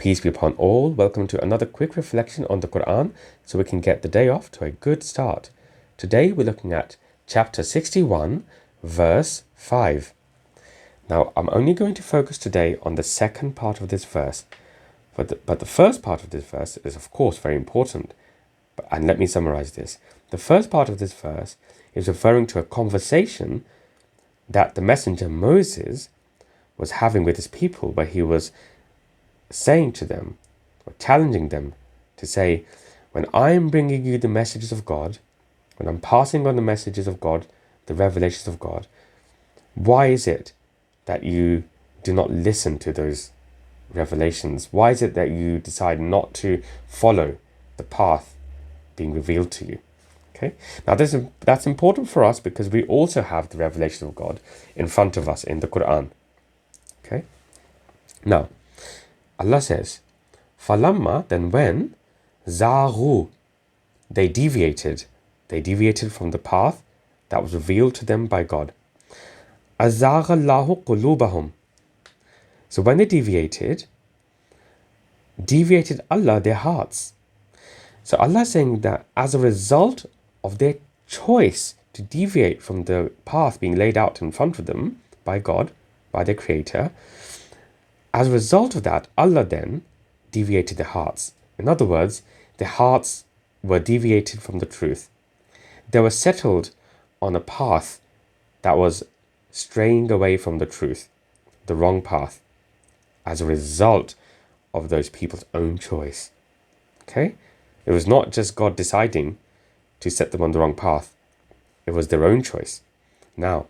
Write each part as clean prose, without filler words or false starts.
Peace be upon all. Welcome to another quick reflection on the Quran so we can get the day off to a good start. Today we're looking at chapter 61, verse 5. Now, I'm only going to focus today on the second part of this verse, but the first part of this verse is of course very important. And let me summarize this. The first part of this verse is referring to a conversation that the messenger Moses was having with his people, where he was saying to them, or challenging them to say, when I'm bringing you the messages of God, when I'm passing on the messages of God, the revelations of God, why is it that you do not listen to those revelations? Why is it that you decide not to follow the path being revealed to you? Okay. Now that's important for us because we also have the revelation of God in front of us in the Quran. Okay. Now, Allah says, Falamma, then when, Zaghu, they deviated from the path that was revealed to them by God. Azaghallahu qulubahum. So when they deviated Allah their hearts. So Allah is saying that as a result of their choice to deviate from the path being laid out in front of them by God, by their Creator, as a result of that, Allah then deviated their hearts. In other words, their hearts were deviated from the truth. They were settled on a path that was straying away from the truth, the wrong path, as a result of those people's own choice. Okay? It was not just God deciding to set them on the wrong path. It was their own choice. Now,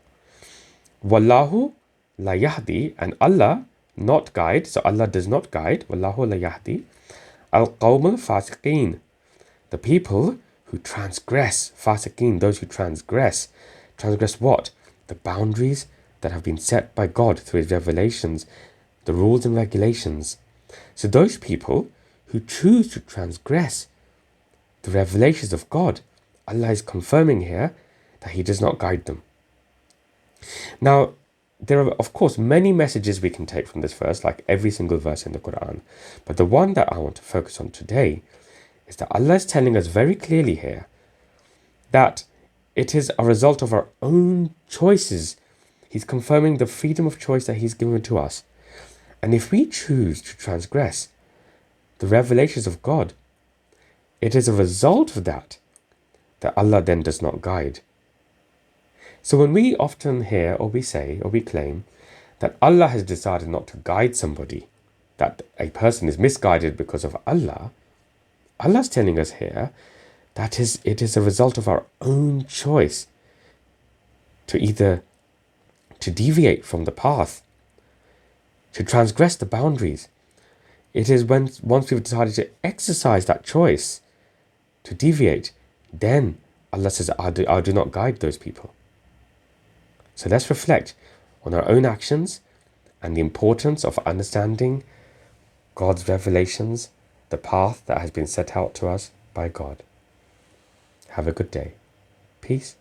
Wallahu la yahdi, and Allah not guide, so Allah does not guide, Wallahu la yahdi, al-qawm al-fasiqeen, the people who transgress, fasiqeen, those who transgress what? The boundaries that have been set by God through His revelations, the rules and regulations. So those people who choose to transgress the revelations of God, Allah is confirming here that He does not guide them. Now, there are, of course, many messages we can take from this verse, like every single verse in the Quran. But the one that I want to focus on today is that Allah is telling us very clearly here that it is a result of our own choices. He's confirming the freedom of choice that He's given to us. And if we choose to transgress the revelations of God, it is a result of that Allah then does not guide. So when we often hear or we say or we claim that Allah has decided not to guide somebody, that a person is misguided because of Allah, Allah's telling us here that it is a result of our own choice to deviate from the path, to transgress the boundaries. It is once we've decided to exercise that choice to deviate, then Allah says, I do not guide those people. So let's reflect on our own actions and the importance of understanding God's revelations, the path that has been set out to us by God. Have a good day. Peace.